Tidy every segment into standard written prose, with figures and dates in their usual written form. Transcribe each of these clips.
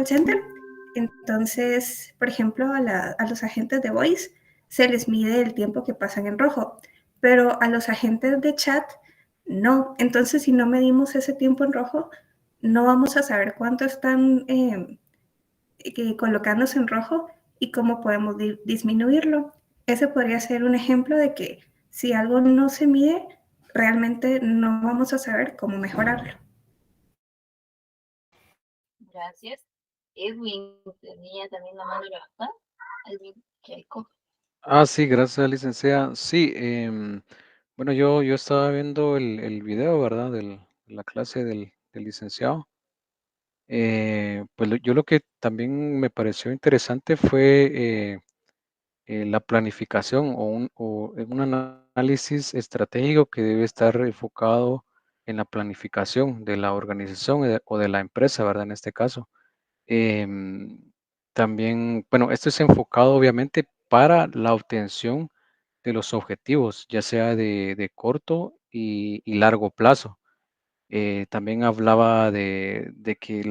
call center. Entonces, por ejemplo, a los agentes de voice se les mide el tiempo que pasan en rojo, pero a los agentes de chat no. Entonces, si no medimos ese tiempo en rojo, no vamos a saber cuánto están colocándose en rojo y cómo podemos disminuirlo. Ese podría ser un ejemplo de que si algo no se mide, realmente no vamos a saber cómo mejorarlo. Gracias. Edwin, tenía también la mano levantada. Edwin Jacob. Sí, gracias, licenciada. Sí, bueno, yo estaba viendo el video, ¿verdad? De la clase del licenciado. Pues yo lo que también me pareció interesante fue la planificación o un análisis estratégico que debe estar enfocado en la planificación de la organización o de la empresa, ¿verdad? En este caso. Em, También, bueno, esto es enfocado obviamente para la obtención de los objetivos, ya sea de corto y largo plazo. También hablaba de que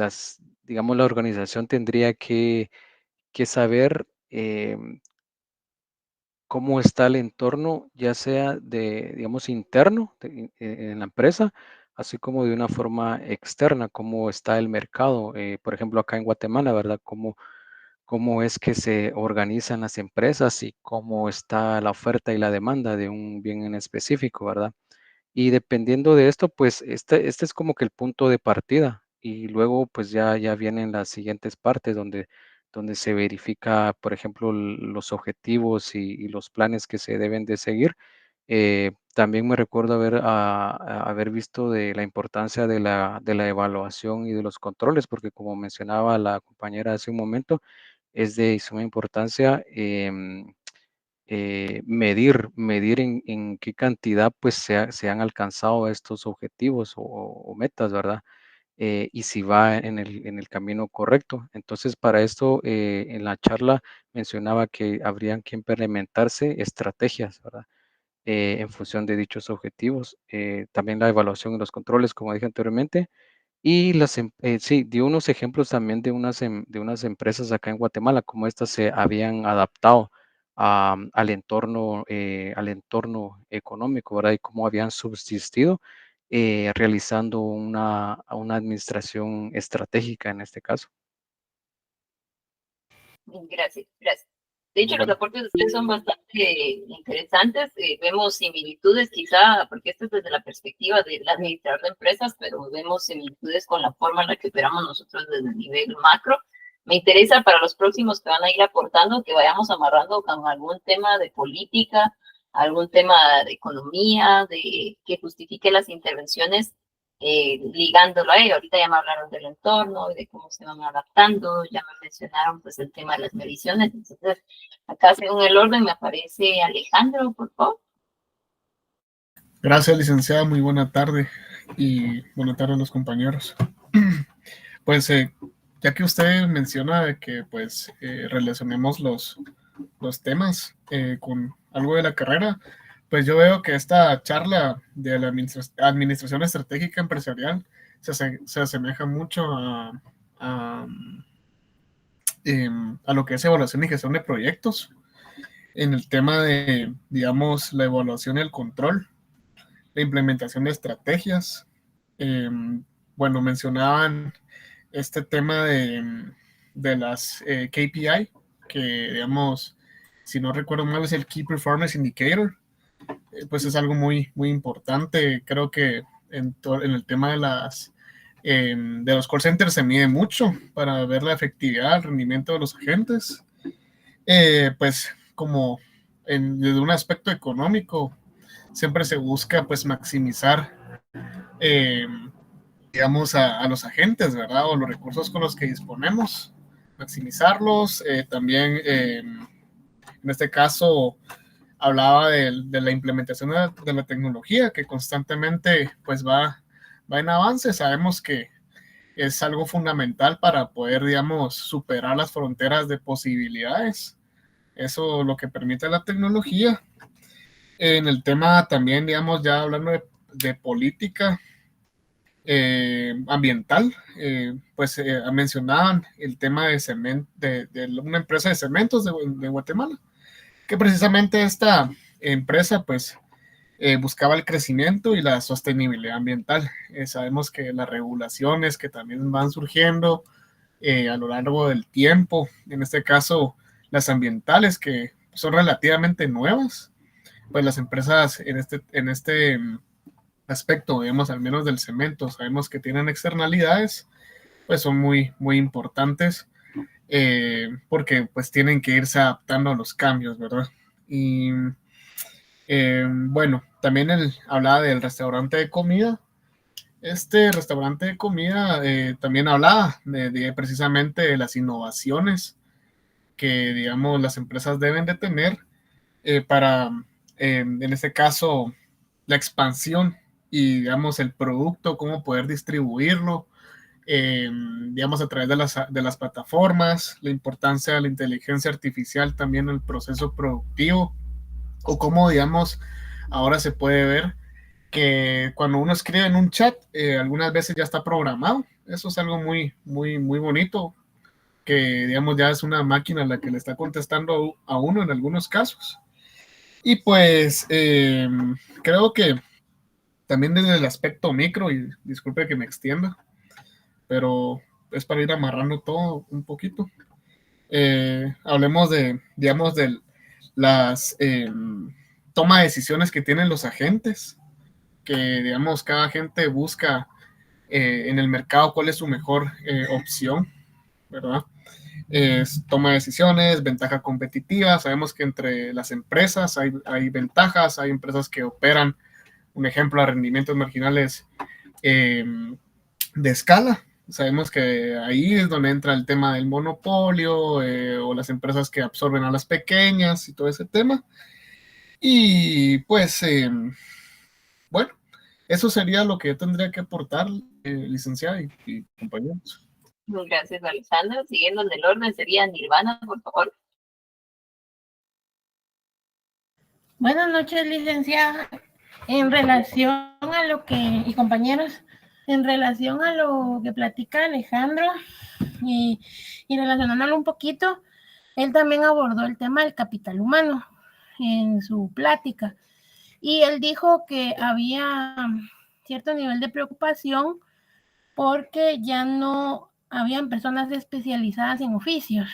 digamos, la organización tendría que saber cómo está el entorno, ya sea digamos, interno en la empresa, así como de una forma externa, cómo está el mercado. Por ejemplo, acá en Guatemala, ¿verdad? Cómo es que se organizan las empresas y cómo está la oferta y la demanda de un bien en específico, ¿verdad? Y dependiendo de esto, pues este es como que el punto de partida y luego pues ya vienen las siguientes partes donde se verifica, por ejemplo, los objetivos y los planes que se deben de seguir. También me recuerdo haber visto de la importancia de la evaluación y de los controles, porque como mencionaba la compañera hace un momento, es de suma importancia. Medir en qué cantidad pues se han alcanzado estos objetivos o metas, ¿verdad? Y si va en el camino correcto. Entonces, para esto, en la charla mencionaba que habrían que implementarse estrategias, ¿verdad? En función de dichos objetivos. También la evaluación y los controles, como dije anteriormente, y sí, dio unos ejemplos también de unas empresas acá en Guatemala, como estas se habían adaptado al entorno económico, ¿verdad? Y cómo habían subsistido realizando una administración estratégica en este caso. Gracias, gracias. De hecho, los Bueno, aportes de ustedes son bastante interesantes. Vemos similitudes, quizá, porque esto es desde la perspectiva del administrador de empresas, pero vemos similitudes con la forma en la que operamos nosotros desde el nivel macro. Me interesa para los próximos que van a ir aportando que vayamos amarrando con algún tema de política, algún tema de economía, de que justifique las intervenciones ligándolo a ello. Ahorita ya me hablaron del entorno y de cómo se van adaptando, ya me mencionaron pues el tema de las mediciones. Entonces, acá según el orden me aparece Alejandro, por favor. Gracias, licenciada. Muy buena tarde y buena tarde a los compañeros. Pues ya que usted menciona que pues relacionemos los temas con algo de la carrera, pues yo veo que esta charla de la administración estratégica empresarial se asemeja mucho a, a lo que es evaluación y gestión de proyectos en el tema de, digamos, la evaluación y el control, la implementación de estrategias. Bueno, mencionaban este tema de las KPI, que digamos, si no recuerdo mal, es el Key Performance Indicator. Pues es algo muy, muy importante. Creo que en el tema de los call centers se mide mucho para ver la efectividad, el rendimiento de los agentes. Pues como desde un aspecto económico, siempre se busca pues maximizar, eh, digamos, a los agentes, ¿verdad? O los recursos con los que disponemos, maximizarlos. También, en este caso, hablaba de la implementación de la tecnología que constantemente pues va en avance. Sabemos que es algo fundamental para poder, digamos, superar las fronteras de posibilidades. Eso lo que permite la tecnología. En el tema también, digamos, ya hablando de política, ambiental, pues mencionaban el tema de cemento, de una empresa de cementos de Guatemala, que precisamente esta empresa pues buscaba el crecimiento y la sostenibilidad ambiental. Sabemos que las regulaciones que también van surgiendo a lo largo del tiempo, en este caso las ambientales, que son relativamente nuevas, pues las empresas en este aspecto, digamos, al menos del cemento, sabemos que tienen externalidades, pues son muy, muy importantes, porque pues tienen que irse adaptando a los cambios, ¿verdad? Y bueno, también él hablaba del restaurante de comida. Este restaurante de comida también hablaba de precisamente de las innovaciones que, digamos, las empresas deben de tener para, en este caso, la expansión y, digamos, el producto, cómo poder distribuirlo, digamos, a través de las plataformas, la importancia de la inteligencia artificial también en el proceso productivo, o cómo, digamos, ahora se puede ver que cuando uno escribe en un chat, algunas veces ya está programado. Eso es algo muy, muy, muy bonito, que, digamos, ya es una máquina la que le está contestando a uno en algunos casos. Y pues creo que también desde el aspecto micro, y disculpe que me extienda, pero es para ir amarrando todo un poquito. Hablemos de, digamos, de las toma de decisiones que tienen los agentes, que, digamos, cada agente busca en el mercado cuál es su mejor opción, ¿verdad? Toma de decisiones, ventaja competitiva. Sabemos que entre las empresas hay ventajas, hay empresas que operan, un ejemplo, a rendimientos marginales de escala. Sabemos que ahí es donde entra el tema del monopolio o las empresas que absorben a las pequeñas y todo ese tema. Y pues, bueno, eso sería lo que yo tendría que aportar, licenciada y compañeros. Gracias, Alexandra. Siguiendo en el orden, sería Nirvana, por favor. Buenas noches, licenciada. En relación a lo que, y compañeros, en relación a lo que platica Alejandro y relacionándolo un poquito, él también abordó el tema del capital humano en su plática. Y él dijo que había cierto nivel de preocupación porque ya no habían personas especializadas en oficios.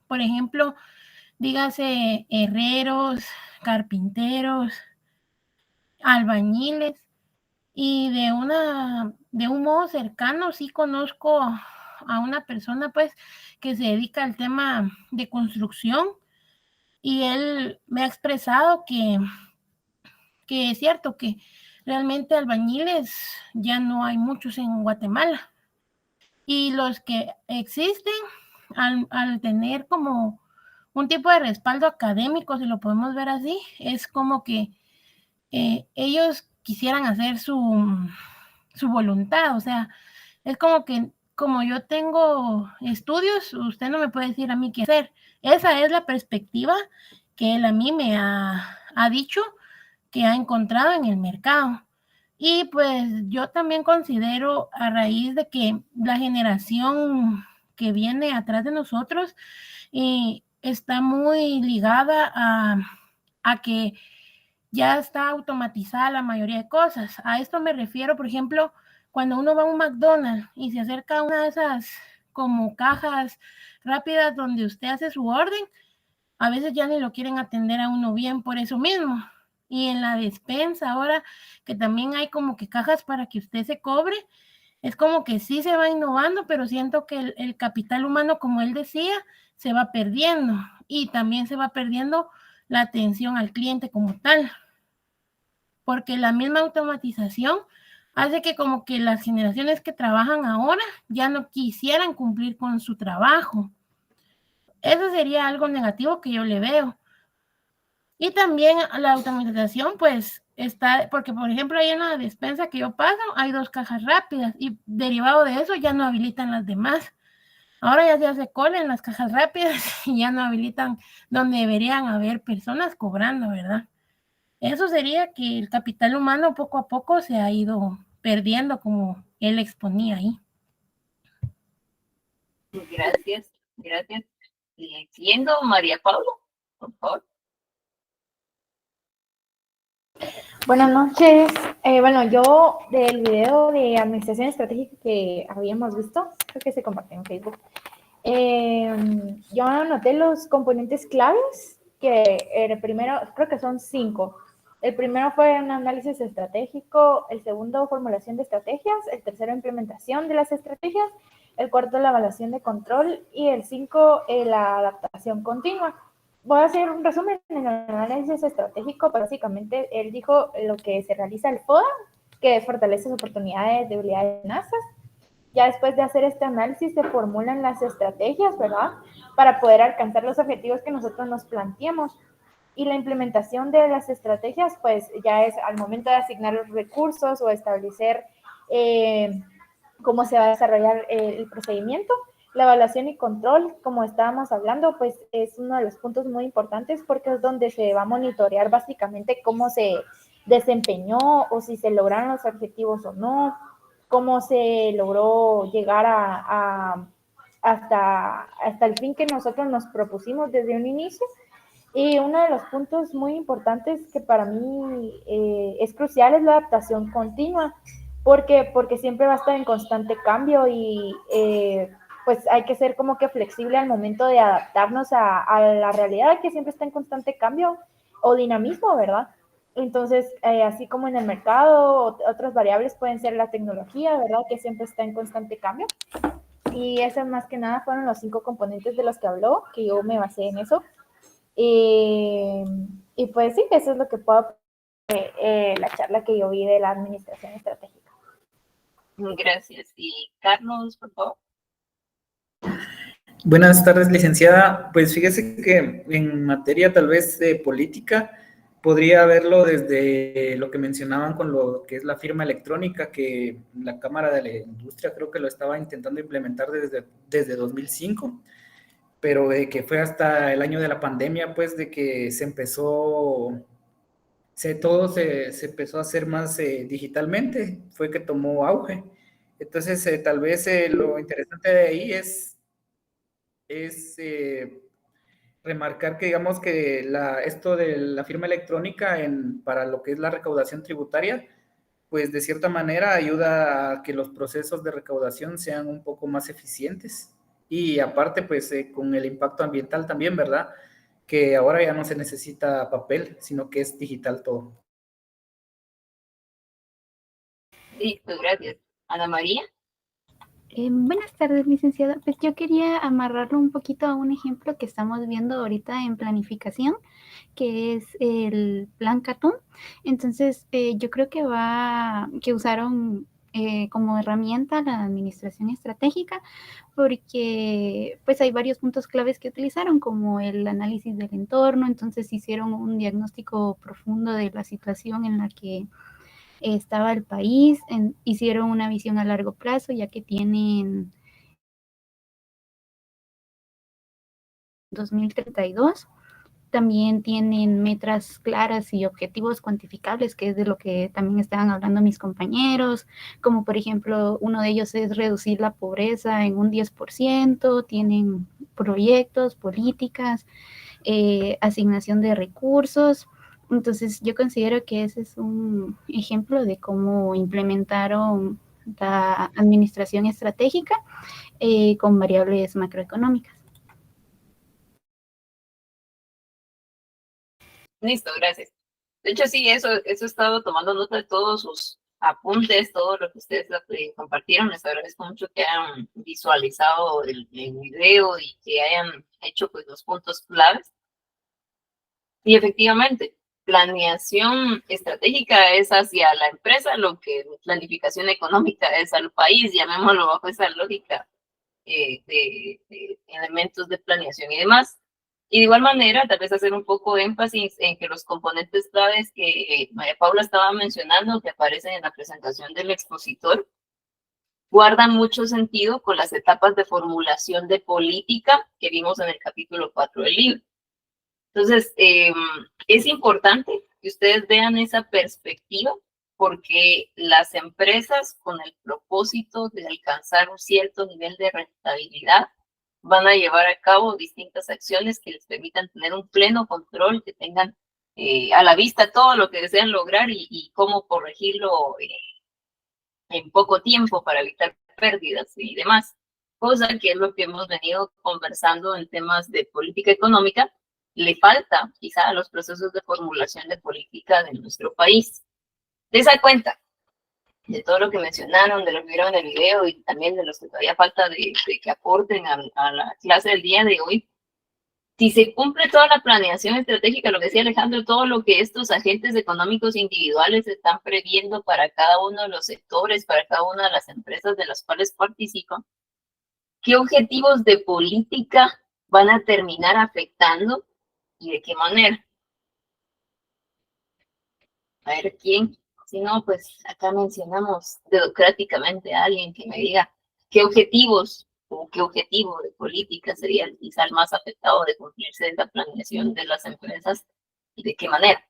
Por ejemplo, dígase herreros, carpinteros, albañiles, y de un modo cercano sí conozco a una persona pues que se dedica al tema de construcción, y él me ha expresado que es cierto que realmente albañiles ya no hay muchos en Guatemala, y los que existen al tener como un tipo de respaldo académico, si lo podemos ver así, es como que ellos quisieran hacer su voluntad. O sea, es como que como yo tengo estudios, usted no me puede decir a mí qué hacer. Esa es la perspectiva que él a mí me ha dicho que ha encontrado en el mercado. Y pues yo también considero, a raíz de que la generación que viene atrás de nosotros está muy ligada a que ya está automatizada la mayoría de cosas. A esto me refiero, por ejemplo, cuando uno va a un McDonald's y se acerca a una de esas como cajas rápidas donde usted hace su orden, a veces ya ni lo quieren atender a uno bien por eso mismo. Y en la despensa ahora, que también hay como que cajas para que usted se cobre, es como que sí se va innovando, pero siento que el capital humano, como él decía, se va perdiendo, y también se va perdiendo la atención al cliente como tal, porque la misma automatización hace que como que las generaciones que trabajan ahora ya no quisieran cumplir con su trabajo. Eso sería algo negativo que yo le veo. Y también la automatización, pues, está, porque por ejemplo, ahí en la despensa que yo paso, hay 2 cajas rápidas, y derivado de eso ya no habilitan las demás. Ahora ya se hace cola en las cajas rápidas y ya no habilitan donde deberían haber personas cobrando, ¿verdad? Eso sería que el capital humano poco a poco se ha ido perdiendo, como él exponía ahí. Gracias, gracias. Y siguiendo, María Paula, por favor. Buenas noches. Bueno, yo del video de administración estratégica que habíamos visto, creo que se compartió en Facebook, yo anoté los componentes claves, que el primero, creo que son 5. El primero fue un análisis estratégico, el segundo, formulación de estrategias, el tercero, implementación de las estrategias, el cuarto, la evaluación de control, y el 5, la adaptación continua. Voy a hacer un resumen en el análisis estratégico, pero básicamente él dijo lo que se realiza el FODA, que fortalece oportunidades, debilidades y amenazas. Ya después de hacer este análisis se formulan las estrategias, ¿verdad? Para poder alcanzar los objetivos que nosotros nos planteamos. Y la implementación de las estrategias, pues ya es al momento de asignar los recursos o establecer cómo se va a desarrollar el procedimiento. La evaluación y control, como estábamos hablando, pues es uno de los puntos muy importantes porque es donde se va a monitorear básicamente cómo se desempeñó o si se lograron los objetivos o no, cómo se logró llegar hasta el fin que nosotros nos propusimos desde un inicio. Y uno de los puntos muy importantes que para mí es crucial es la adaptación continua, porque siempre va a estar en constante cambio y pues hay que ser como que flexible al momento de adaptarnos a la realidad que siempre está en constante cambio o dinamismo, ¿verdad? Entonces, así como en el mercado, otras variables pueden ser la tecnología, ¿verdad? Que siempre está en constante cambio. Y esos más que nada fueron los 5 componentes de los que habló, que yo me basé en eso. Y pues sí, eso es lo que puedo la charla que yo vi de la administración estratégica. Gracias. Y Carlos, por favor. Buenas tardes, licenciada. Pues fíjese que en materia tal vez de política, podría verlo desde lo que mencionaban con lo que es la firma electrónica, que la Cámara de la Industria creo que lo estaba intentando implementar desde 2005, pero de que fue hasta el año de la pandemia, pues de que todo se empezó a hacer más digitalmente, fue que tomó auge. Entonces, tal vez lo interesante de ahí es remarcar que digamos que esto de la firma electrónica para lo que es la recaudación tributaria, pues de cierta manera ayuda a que los procesos de recaudación sean un poco más eficientes. Y aparte, pues con el impacto ambiental también, ¿verdad? Que ahora ya no se necesita papel, sino que es digital todo. Listo, gracias. Ana María. Buenas tardes, licenciada. Pues yo quería amarrarlo un poquito a un ejemplo que estamos viendo ahorita en planificación, que es el Plan Catún. Entonces, yo creo que usaron como herramienta la administración estratégica, porque pues hay varios puntos claves que utilizaron, como el análisis del entorno. Entonces hicieron un diagnóstico profundo de la situación en la que estaba el país, hicieron una visión a largo plazo, ya que tienen 2032. También tienen metas claras y objetivos cuantificables, que es de lo que también estaban hablando mis compañeros, como por ejemplo, uno de ellos es reducir la pobreza en un 10%, tienen proyectos, políticas, asignación de recursos. Entonces, yo considero que ese es un ejemplo de cómo implementaron la administración estratégica con variables macroeconómicas. Listo, gracias. De hecho, sí, eso he estado tomando nota de todos sus apuntes, todo lo que ustedes compartieron. Les agradezco mucho que hayan visualizado el video y que hayan hecho pues los puntos claves. Y efectivamente, planeación estratégica es hacia la empresa, lo que planificación económica es al país, llamémoslo bajo esa lógica de elementos de planeación y demás. Y de igual manera, tal vez hacer un poco de énfasis en que los componentes claves que María Paula estaba mencionando, que aparecen en la presentación del expositor, guardan mucho sentido con las etapas de formulación de política que vimos en el capítulo 4 del libro. Entonces, es importante que ustedes vean esa perspectiva porque las empresas, con el propósito de alcanzar un cierto nivel de rentabilidad, van a llevar a cabo distintas acciones que les permitan tener un pleno control, que tengan a la vista todo lo que desean lograr y cómo corregirlo en poco tiempo para evitar pérdidas y demás. Cosa que es lo que hemos venido conversando en temas de política económica. Le falta quizá a los procesos de formulación de política de nuestro país. Desa cuenta de todo lo que mencionaron, de lo que vieron en el video y también de los que todavía falta de que aporten a la clase del día de hoy. Si se cumple toda la planeación estratégica, lo que decía Alejandro, todo lo que estos agentes económicos individuales están previendo para cada uno de los sectores, para cada una de las empresas de las cuales participan, ¿qué objetivos de política van a terminar afectando y de qué manera? A ver quién. Si no, pues acá mencionamos democráticamente a alguien que me diga qué objetivos o qué objetivo de política sería quizá el más afectado de cumplirse esa planeación de las empresas y de qué manera.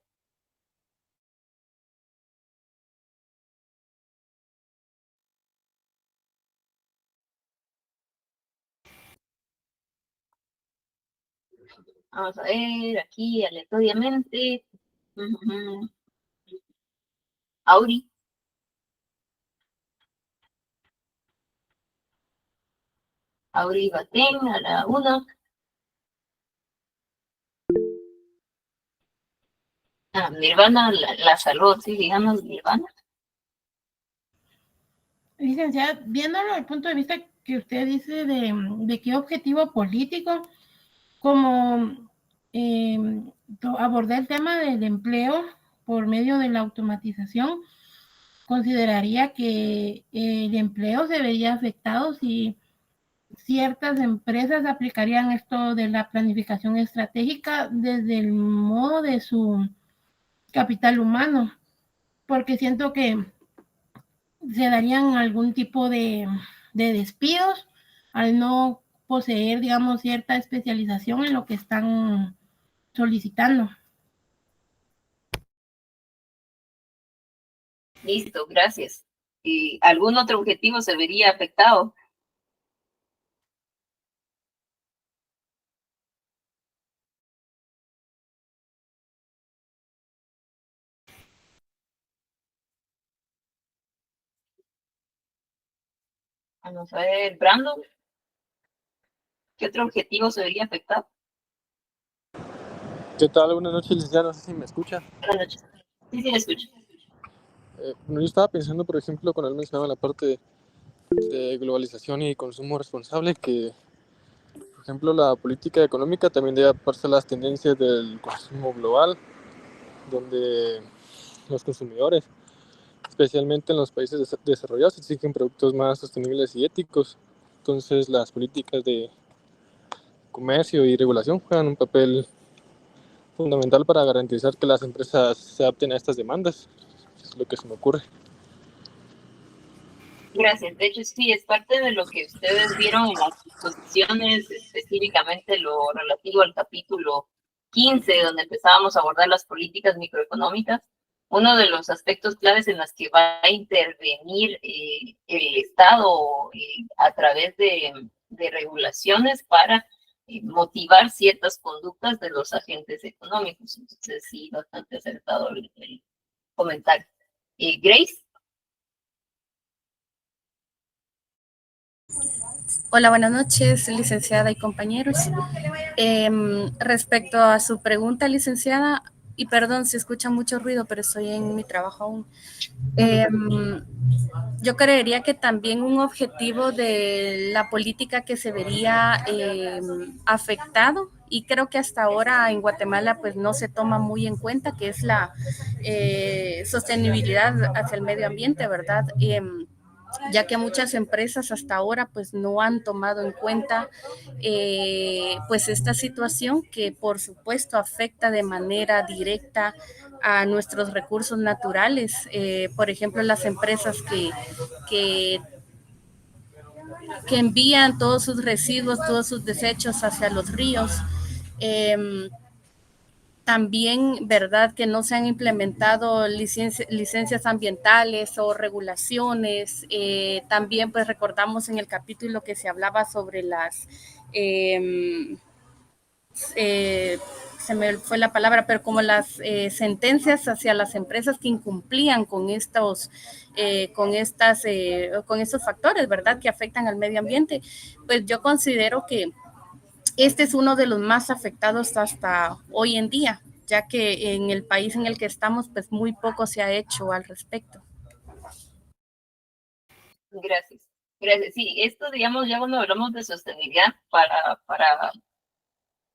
Vamos a ver aquí aleatoriamente. Auri. Auri Batén a la 1. Nirvana la salud, sí, digamos Nirvana. Licenciada, viéndolo desde el punto de vista que usted dice de qué objetivo político, como abordar el tema del empleo por medio de la automatización, consideraría que el empleo se vería afectado si ciertas empresas aplicarían esto de la planificación estratégica desde el modo de su capital humano, porque siento que se darían algún tipo de despidos al no poseer, digamos, cierta especialización en lo que están solicitando. Listo, gracias. ¿Algún otro objetivo se vería afectado? Vamos a ver, Brandon. ¿Qué otro objetivo se vería afectado? ¿Qué tal? Buenas noches, licenciada. No sé si me escucha. Buenas noches. Sí, sí, le escucho. Bueno, yo estaba pensando, por ejemplo, cuando él mencionaba la parte de globalización y consumo responsable, que, por ejemplo, la política económica también debe adaptarse a las tendencias del consumo global, donde los consumidores, especialmente en los países desarrollados, exigen productos más sostenibles y éticos. Entonces, las políticas de comercio y regulación juegan un papel fundamental para garantizar que las empresas se adapten a estas demandas. Es lo que se me ocurre. Gracias. De hecho, sí, es parte de lo que ustedes vieron en las exposiciones, específicamente lo relativo al capítulo 15, donde empezábamos a abordar las políticas microeconómicas. Uno de los aspectos claves en los que va a intervenir el Estado a través de regulaciones para motivar ciertas conductas de los agentes económicos. Entonces, sí, bastante acertado el comentario. Grace. Hola, buenas noches, licenciada y compañeros. Respecto a su pregunta, licenciada, y perdón si escucha mucho ruido, pero estoy en mi trabajo aún. Yo creería que también un objetivo de la política que se vería afectado, y creo que hasta ahora en Guatemala pues no se toma muy en cuenta, que es la sostenibilidad hacia el medio ambiente, ¿verdad? Ya que muchas empresas hasta ahora pues no han tomado en cuenta pues esta situación que por supuesto afecta de manera directa a nuestros recursos naturales. Por ejemplo, las empresas que envían todos sus residuos, todos sus desechos hacia los ríos, También, ¿verdad?, que no se han implementado licencias ambientales o regulaciones. También, pues, recordamos en el capítulo que se hablaba sobre las, se me fue la palabra, pero como las sentencias hacia las empresas que incumplían con estos factores, ¿verdad?, que afectan al medio ambiente. Pues yo considero que este es uno de los más afectados hasta hoy en día, ya que en el país en el que estamos, pues muy poco se ha hecho al respecto. Gracias. Gracias. Sí, esto, digamos, ya cuando hablamos de sostenibilidad, para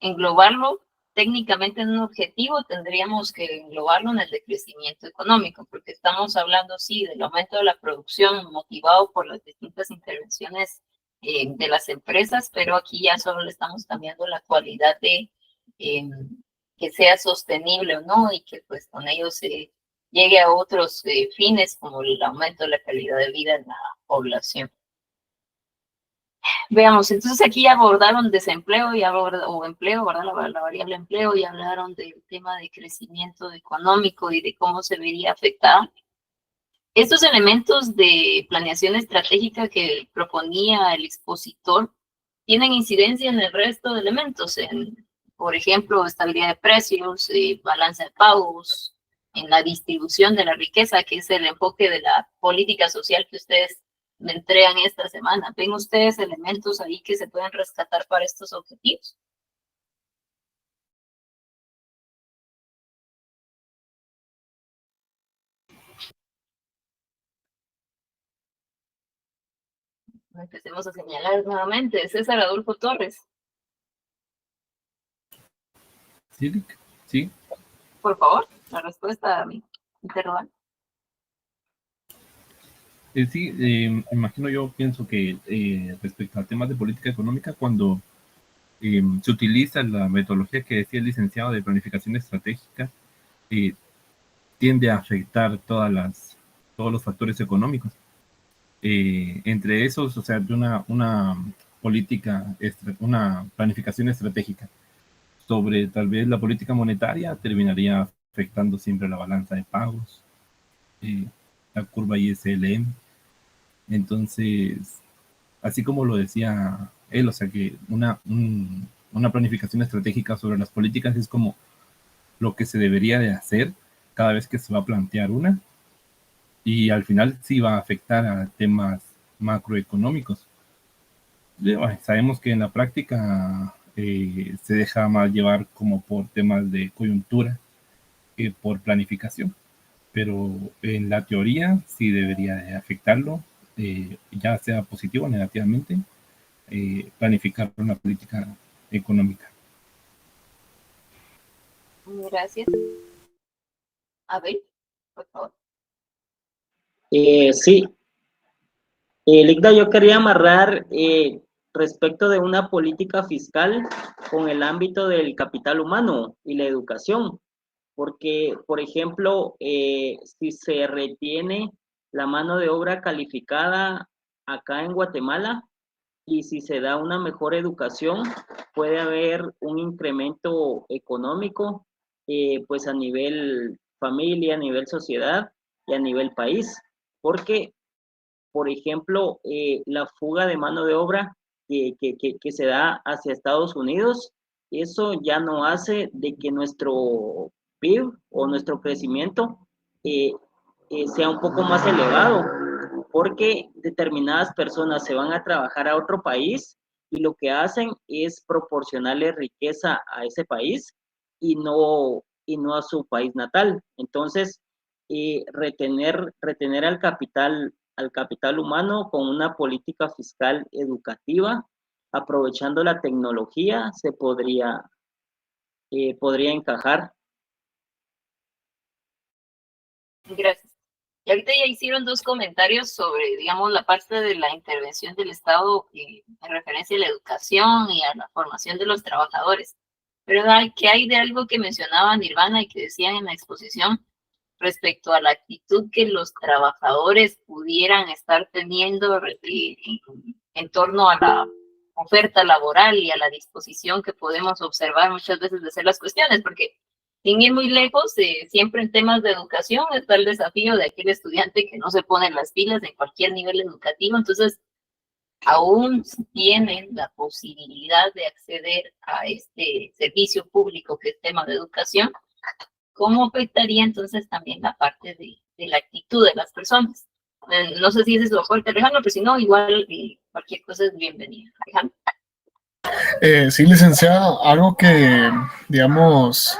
englobarlo técnicamente en un objetivo, tendríamos que englobarlo en el de crecimiento económico, porque estamos hablando, sí, del aumento de la producción motivado por las distintas intervenciones de las empresas, pero aquí ya solo le estamos cambiando la cualidad de que sea sostenible o no, y que pues con ello se llegue a otros fines como el aumento de la calidad de vida en la población. Veamos, entonces aquí ya abordaron desempleo o empleo, ¿verdad? La variable empleo, y hablaron del tema de crecimiento económico y de cómo se vería afectada. Estos elementos de planeación estratégica que proponía el expositor tienen incidencia en el resto de elementos, por ejemplo, estabilidad de precios, balanza de pagos, en la distribución de la riqueza, que es el enfoque de la política social que ustedes me entregan esta semana. ¿Ven ustedes elementos ahí que se pueden rescatar para estos objetivos? Empecemos a señalar nuevamente. César Adolfo Torres. Sí, sí. Por favor, la respuesta a mi interrogante. Sí, imagino, yo pienso que respecto a temas de política económica, cuando se utiliza la metodología que decía el licenciado de planificación estratégica, tiende a afectar todos los factores económicos. Entre esos, o sea, de una planificación estratégica sobre tal vez la política monetaria terminaría afectando siempre la balanza de pagos, la curva ISLM. Entonces, así como lo decía él, o sea que una planificación estratégica sobre las políticas es como lo que se debería de hacer cada vez que se va a plantear una, y al final sí va a afectar a temas macroeconómicos. Sabemos que en la práctica se deja más llevar como por temas de coyuntura que por planificación, pero en la teoría sí debería de afectarlo, ya sea positivo o negativamente, planificar una política económica. Gracias. Abel, por favor. Sí, Ligda, yo quería amarrar respecto de una política fiscal con el ámbito del capital humano y la educación, porque, por ejemplo, si se retiene la mano de obra calificada acá en Guatemala y si se da una mejor educación, puede haber un incremento económico, pues a nivel familia, a nivel sociedad y a nivel país, porque, por ejemplo, la fuga de mano de obra que se da hacia Estados Unidos, eso ya no hace de que nuestro PIB o nuestro crecimiento sea un poco más elevado, porque determinadas personas se van a trabajar a otro país y lo que hacen es proporcionarle riqueza a ese país y no a su país natal. Entonces, retener al capital humano con una política fiscal educativa, aprovechando la tecnología, se podría encajar. Gracias. Y ahorita ya hicieron dos comentarios sobre, digamos, la parte de la intervención del Estado en referencia a la educación y a la formación de los trabajadores. Pero ¿qué hay de algo que mencionaba Nirvana y que decían en la exposición respecto a la actitud que los trabajadores pudieran estar teniendo en torno a la oferta laboral y a la disposición que podemos observar muchas veces de hacer las cuestiones? Porque sin ir muy lejos, siempre en temas de educación está el desafío de aquel estudiante que no se pone las pilas en cualquier nivel educativo. Entonces, aún tienen la posibilidad de acceder a este servicio público que es tema de educación, ¿cómo afectaría entonces también la parte de la actitud de las personas? No sé si ese es lo fuerte, Alejandro, pero si no, igual cualquier cosa es bienvenida. Alejandro. Sí, licenciada, algo que, digamos,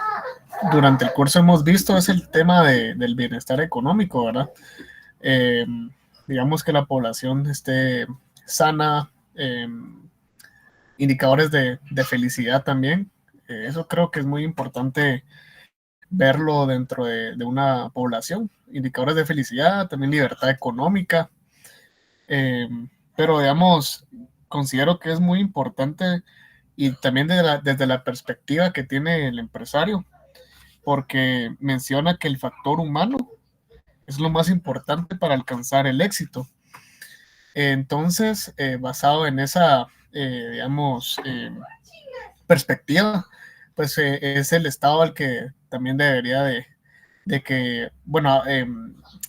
durante el curso hemos visto es el tema del bienestar económico, ¿verdad? Digamos que la población esté sana, indicadores de felicidad también. Eso creo que es muy importante verlo dentro de una población. Indicadores de felicidad, también libertad económica. Pero, digamos, considero que es muy importante y también desde la perspectiva que tiene el empresario, porque menciona que el factor humano es lo más importante para alcanzar el éxito. Entonces, basado en esa, digamos, perspectiva, pues es el Estado al que también debería de que, bueno,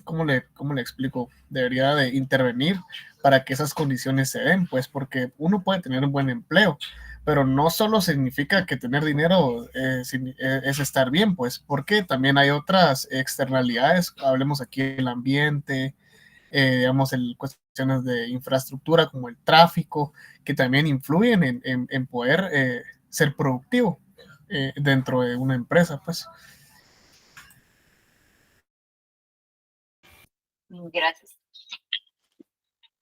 ¿cómo le explico? Debería de intervenir para que esas condiciones se den, pues porque uno puede tener un buen empleo, pero no solo significa que tener dinero es estar bien, pues porque también hay otras externalidades, hablemos aquí del ambiente, digamos, cuestiones de infraestructura como el tráfico, que también influyen en poder ser productivo dentro de una empresa, pues. Gracias.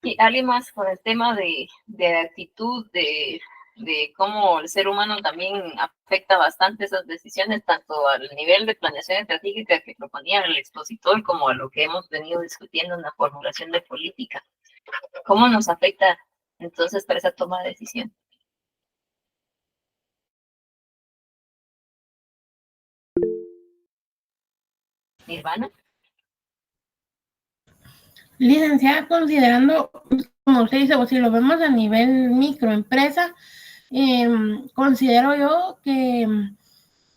Y alguien más con el tema de actitud, de cómo el ser humano también afecta bastante esas decisiones, tanto al nivel de planeación estratégica que proponía el expositor, como a lo que hemos venido discutiendo en la formulación de política. ¿Cómo nos afecta entonces para esa toma de decisión? Nirvana. Licenciada, considerando, como usted dice, o si lo vemos a nivel microempresa, considero yo que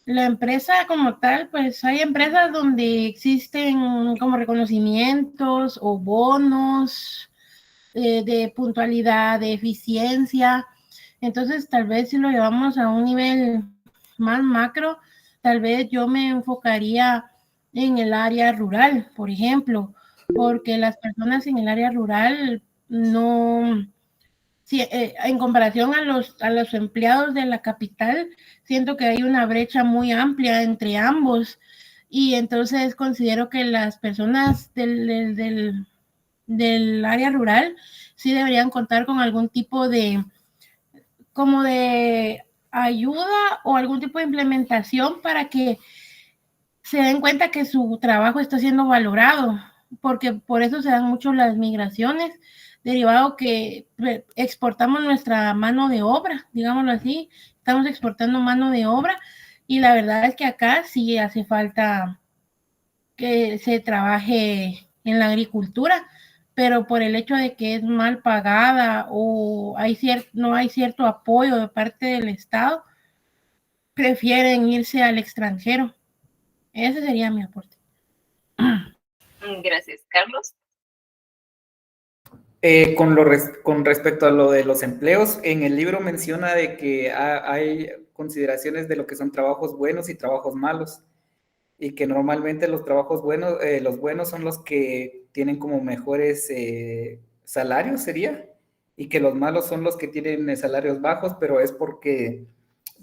la empresa como tal, pues hay empresas donde existen como reconocimientos o bonos de puntualidad, de eficiencia. Entonces, tal vez si lo llevamos a un nivel más macro, tal vez yo me enfocaría en el área rural, por ejemplo, porque las personas en el área rural no, sí, en comparación a los empleados de la capital, siento que hay una brecha muy amplia entre ambos y entonces considero que las personas del área rural sí deberían contar con algún tipo de ayuda o algún tipo de implementación para que se den cuenta que su trabajo está siendo valorado, porque por eso se dan mucho las migraciones, derivado que exportamos nuestra mano de obra, digámoslo así, estamos exportando mano de obra y la verdad es que acá sí hace falta que se trabaje en la agricultura, pero por el hecho de que es mal pagada o no hay cierto apoyo de parte del Estado, prefieren irse al extranjero. Ese sería mi aporte. Gracias, Carlos. Con respecto a lo de los empleos, en el libro menciona de que hay consideraciones de lo que son trabajos buenos y trabajos malos, y que normalmente los trabajos buenos, los buenos son los que tienen como mejores salarios, sería, y que los malos son los que tienen salarios bajos, pero es porque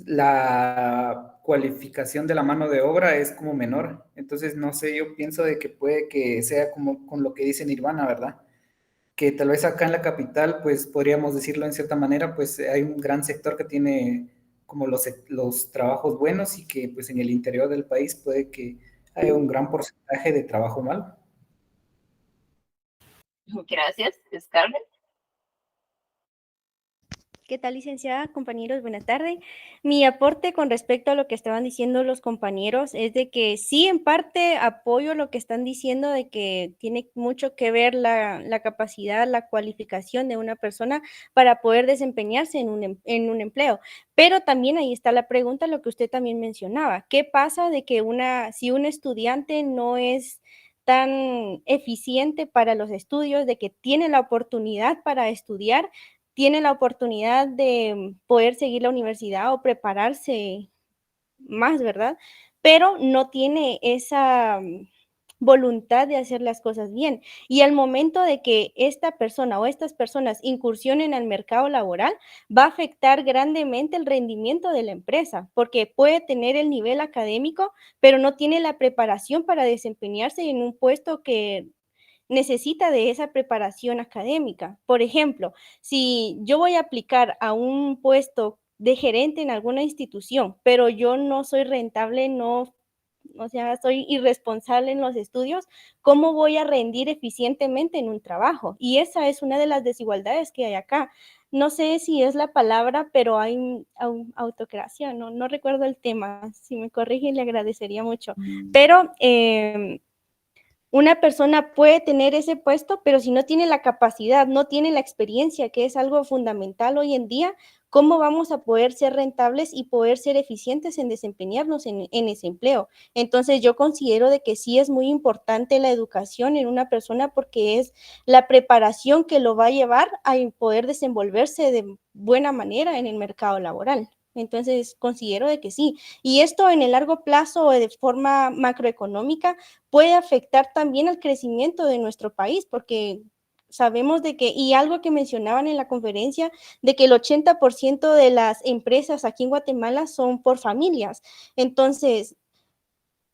la cualificación de la mano de obra es como menor. Entonces, no sé, yo pienso de que puede que sea como con lo que dice Nirvana, ¿verdad? Que tal vez acá en la capital, pues podríamos decirlo en cierta manera, pues hay un gran sector que tiene como los trabajos buenos y que pues en el interior del país puede que haya un gran porcentaje de trabajo malo. Gracias, Scarlett. ¿Qué tal, licenciada? Compañeros, buena tarde. Mi aporte con respecto a lo que estaban diciendo los compañeros es de que sí, en parte apoyo lo que están diciendo de que tiene mucho que ver la capacidad, la cualificación de una persona para poder desempeñarse en un empleo. Pero también ahí está la pregunta, lo que usted también mencionaba. ¿Qué pasa de que si un estudiante no es tan eficiente para los estudios, de que tiene la oportunidad para estudiar, tiene la oportunidad de poder seguir la universidad o prepararse más, ¿verdad? Pero no tiene esa voluntad de hacer las cosas bien. Y al momento de que esta persona o estas personas incursionen al mercado laboral, va a afectar grandemente el rendimiento de la empresa, porque puede tener el nivel académico, pero no tiene la preparación para desempeñarse en un puesto que necesita de esa preparación académica. Por ejemplo, si yo voy a aplicar a un puesto de gerente en alguna institución, pero yo no soy rentable, no, o sea, soy irresponsable en los estudios, ¿cómo voy a rendir eficientemente en un trabajo? Y esa es una de las desigualdades que hay acá. No sé si es la palabra, pero hay autocracia, no recuerdo el tema. Si me corrigen, le agradecería mucho. Pero una persona puede tener ese puesto, pero si no tiene la capacidad, no tiene la experiencia, que es algo fundamental hoy en día, ¿cómo vamos a poder ser rentables y poder ser eficientes en desempeñarnos en ese empleo? Entonces, yo considero de que sí es muy importante la educación en una persona porque es la preparación que lo va a llevar a poder desenvolverse de buena manera en el mercado laboral. Entonces, considero de que sí. Y esto en el largo plazo o de forma macroeconómica puede afectar también al crecimiento de nuestro país, porque sabemos de que, y algo que mencionaban en la conferencia, de que el 80% de las empresas aquí en Guatemala son por familias. Entonces,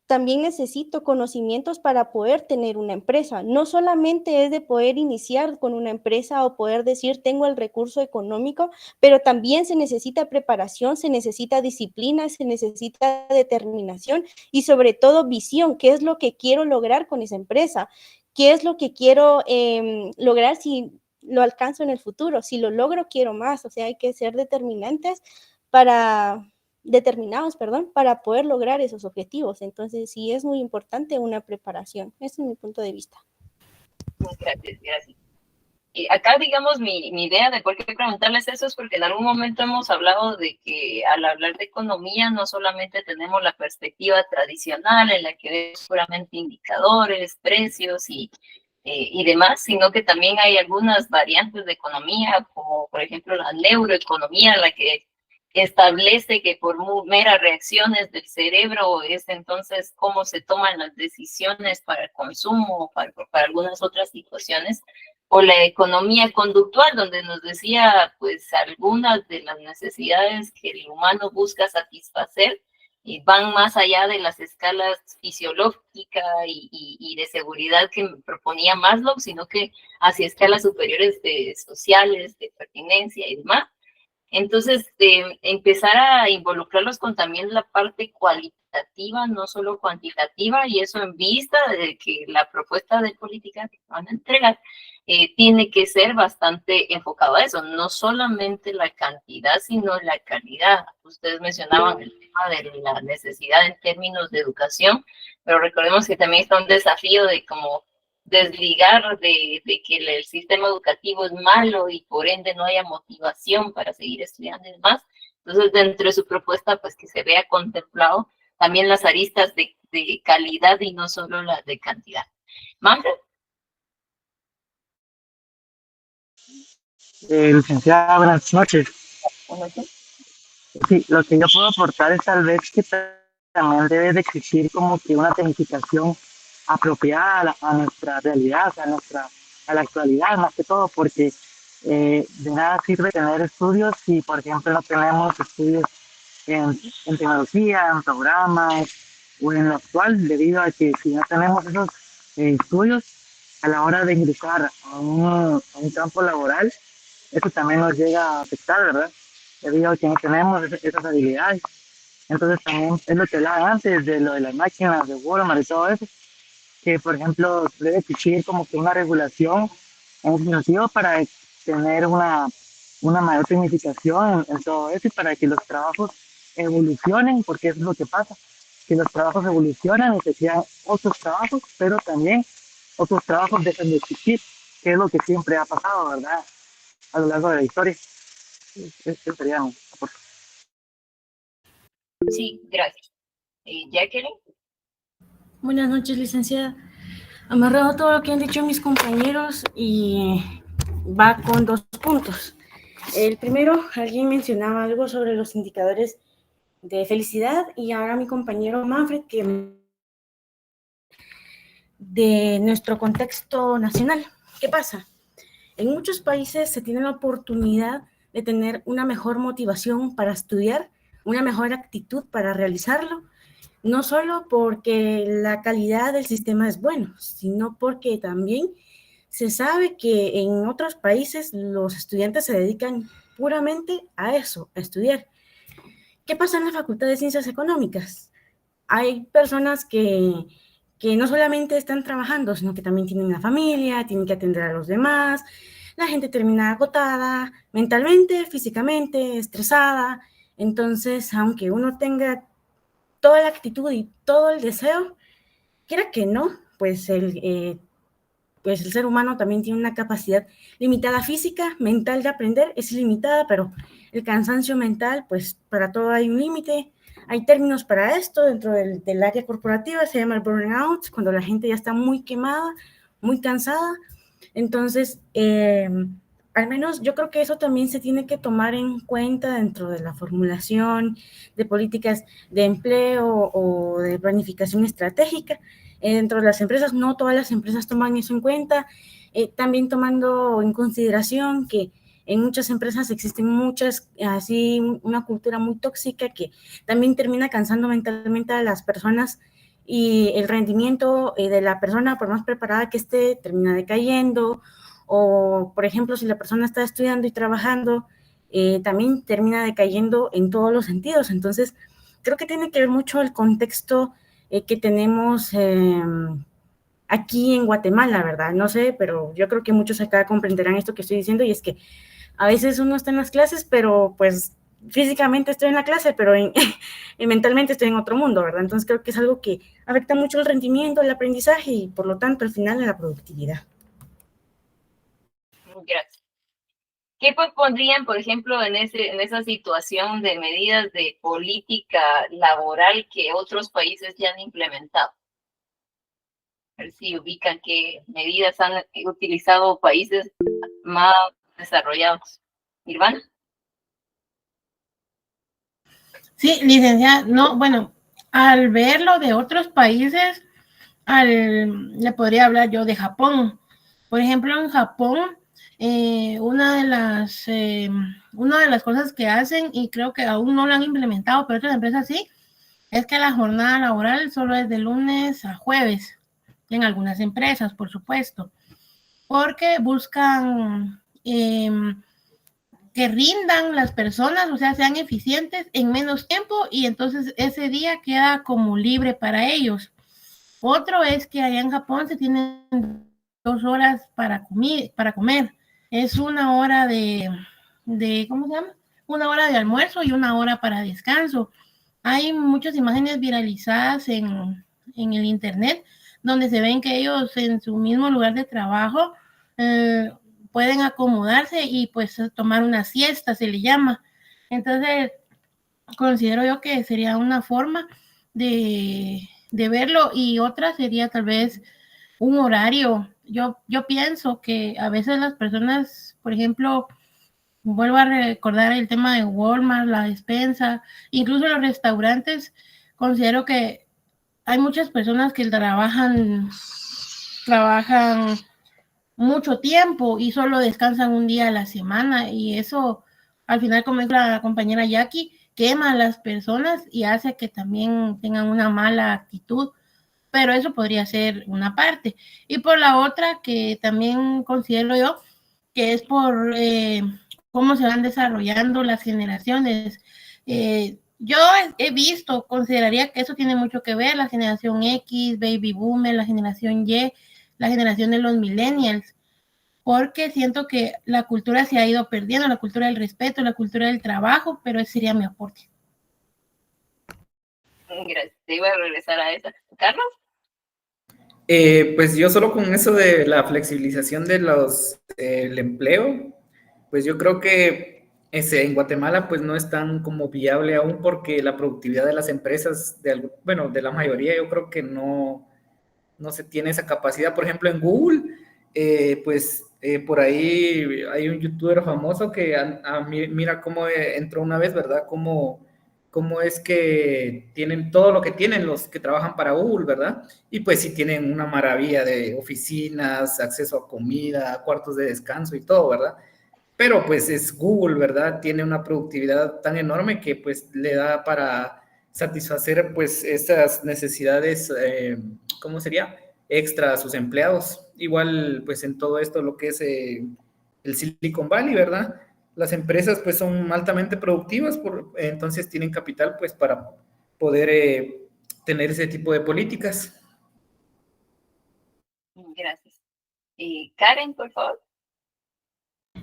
también necesito conocimientos para poder tener una empresa. No solamente es de poder iniciar con una empresa o poder decir tengo el recurso económico, pero también se necesita preparación, se necesita disciplina, se necesita determinación y sobre todo visión. ¿Qué es lo que quiero lograr con esa empresa? ¿Qué es lo que quiero lograr si lo alcanzo en el futuro? Si lo logro, quiero más. O sea, hay que ser determinados, para poder lograr esos objetivos. Entonces, sí es muy importante una preparación. Ese es mi punto de vista. Gracias, gracias. Y acá, digamos, mi idea de por qué preguntarles eso es porque en algún momento hemos hablado de que al hablar de economía no solamente tenemos la perspectiva tradicional en la que vemos puramente indicadores, precios y demás, sino que también hay algunas variantes de economía, como por ejemplo la neuroeconomía, la que establece que por meras reacciones del cerebro es entonces cómo se toman las decisiones para el consumo o para algunas otras situaciones, o la economía conductual, donde nos decía pues algunas de las necesidades que el humano busca satisfacer y van más allá de las escalas fisiológicas y de seguridad que proponía Maslow, sino que hacia escalas superiores de sociales, de pertinencia y demás. Entonces, empezar a involucrarlos con también la parte cualitativa, no solo cuantitativa, y eso en vista de que la propuesta de política que van a entregar tiene que ser bastante enfocado a eso, no solamente la cantidad, sino la calidad. Ustedes mencionaban el tema de la necesidad en términos de educación, pero recordemos que también está un desafío de cómo desligar de que el sistema educativo es malo y por ende no haya motivación para seguir estudiando y demás. Entonces, dentro de su propuesta, pues que se vea contemplado también las aristas de calidad y no solo las de cantidad. Manfred. Licenciada, buenas noches. Buenas noches. Sí, lo que yo puedo aportar es tal vez que también debe de existir como que una tecnificación apropiada a nuestra realidad, a la actualidad más que todo, porque de nada sirve tener estudios si, por ejemplo, no tenemos estudios en tecnología, en programas o en lo actual, debido a que si no tenemos esos estudios a la hora de ingresar a un campo laboral, eso también nos llega a afectar, ¿verdad? Debido a que no tenemos esas habilidades. Entonces también es lo que hablaba antes de lo de las máquinas de Walmart y todo eso, que por ejemplo debe existir como que una regulación en ese sentido para tener una mayor tecnificación en todo eso y para que los trabajos evolucionen, porque eso es lo que pasa, que los trabajos evolucionan y se crean otros trabajos, pero también otros trabajos dejan de existir, que es lo que siempre ha pasado, ¿verdad? A lo largo de la historia. Este sería un aporte. Sí, gracias. Jacqueline. Buenas noches, licenciada. Amarrado todo lo que han dicho mis compañeros y va con 2 puntos. El primero, alguien mencionaba algo sobre los indicadores de felicidad y ahora mi compañero Manfred que de nuestro contexto nacional. ¿Qué pasa? En muchos países se tiene la oportunidad de tener una mejor motivación para estudiar, una mejor actitud para realizarlo, no solo porque la calidad del sistema es bueno, sino porque también se sabe que en otros países los estudiantes se dedican puramente a eso, a estudiar. ¿Qué pasa en la Facultad de Ciencias Económicas? Hay personas que no solamente están trabajando, sino que también tienen una familia, tienen que atender a los demás, la gente termina agotada mentalmente, físicamente, estresada. Entonces, aunque uno tenga toda la actitud y todo el deseo, quiera que no, pues el ser humano también tiene una capacidad limitada física, mental de aprender, es ilimitada, pero el cansancio mental, pues para todo hay un límite. Hay términos para esto dentro del área corporativa, se llama el burnout, cuando la gente ya está muy quemada, muy cansada. Entonces, al menos yo creo que eso también se tiene que tomar en cuenta dentro de la formulación de políticas de empleo o de planificación estratégica. Dentro de las empresas, no todas las empresas toman eso en cuenta, también tomando en consideración que en muchas empresas existen muchas, así, una cultura muy tóxica que también termina cansando mentalmente a las personas y el rendimiento de la persona, por más preparada que esté, termina decayendo. O, por ejemplo, si la persona está estudiando y trabajando, también termina decayendo en todos los sentidos. Entonces, creo que tiene que ver mucho el contexto que tenemos aquí en Guatemala, ¿verdad? No sé, pero yo creo que muchos acá comprenderán esto que estoy diciendo y es que a veces uno está en las clases, pero pues físicamente estoy en la clase, pero mentalmente estoy en otro mundo, ¿verdad? Entonces creo que es algo que afecta mucho el rendimiento, el aprendizaje y por lo tanto al final la productividad. Gracias. ¿Qué propondrían, por ejemplo, en esa situación de medidas de política laboral que otros países ya han implementado? A ver si ubican qué medidas han utilizado países más desarrollados. ¿Nirvana? Sí, licenciada, no, bueno, al ver lo de otros países, le podría hablar yo de Japón. Por ejemplo, en Japón, una de las cosas que hacen, y creo que aún no lo han implementado, pero otras empresas sí, es que la jornada laboral solo es de lunes a jueves, en algunas empresas, por supuesto, porque buscan que rindan las personas, o sea, sean eficientes en menos tiempo y entonces ese día queda como libre para ellos. Otro es que allá en Japón se tienen 2 horas para comer. Es 1 hora de ¿cómo se llama? 1 hora de almuerzo y 1 hora para descanso. Hay muchas imágenes viralizadas en el internet donde se ven que ellos en su mismo lugar de trabajo pueden acomodarse y pues tomar una siesta, se le llama. Entonces, considero yo que sería una forma de verlo y otra sería tal vez un horario. Yo pienso que a veces las personas, por ejemplo, vuelvo a recordar el tema de Walmart, la despensa, incluso los restaurantes, considero que hay muchas personas que trabajan mucho tiempo y solo descansan un día a la semana y eso al final, como dijo la compañera Jackie, quema a las personas y hace que también tengan una mala actitud, pero eso podría ser una parte. Y por la otra, que también considero yo, que es por cómo se van desarrollando las generaciones. Yo he visto, consideraría que eso tiene mucho que ver, la generación X, Baby Boomer, la generación Y, la generación de los millennials, porque siento que la cultura se ha ido perdiendo, la cultura del respeto, la cultura del trabajo, pero ese sería mi aporte. Gracias, te iba a regresar a esa. ¿Carlos? Pues yo solo con eso de la flexibilización de el empleo, pues yo creo que en Guatemala pues no es tan como viable aún porque la productividad de las empresas, bueno, de la mayoría yo creo que no se tiene esa capacidad. Por ejemplo, en Google, por ahí hay un youtuber famoso que mira cómo entró una vez, ¿verdad? Cómo es que tienen todo lo que tienen los que trabajan para Google, ¿verdad? Y pues sí tienen una maravilla de oficinas, acceso a comida, cuartos de descanso y todo, ¿verdad? Pero pues es Google, ¿verdad? Tiene una productividad tan enorme que pues le da para satisfacer pues esas necesidades, ¿cómo sería? Extra a sus empleados. Igual pues en todo esto lo que es el Silicon Valley, ¿verdad? Las empresas pues son altamente productivas, entonces tienen capital pues para poder tener ese tipo de políticas. Gracias. Karen, por favor.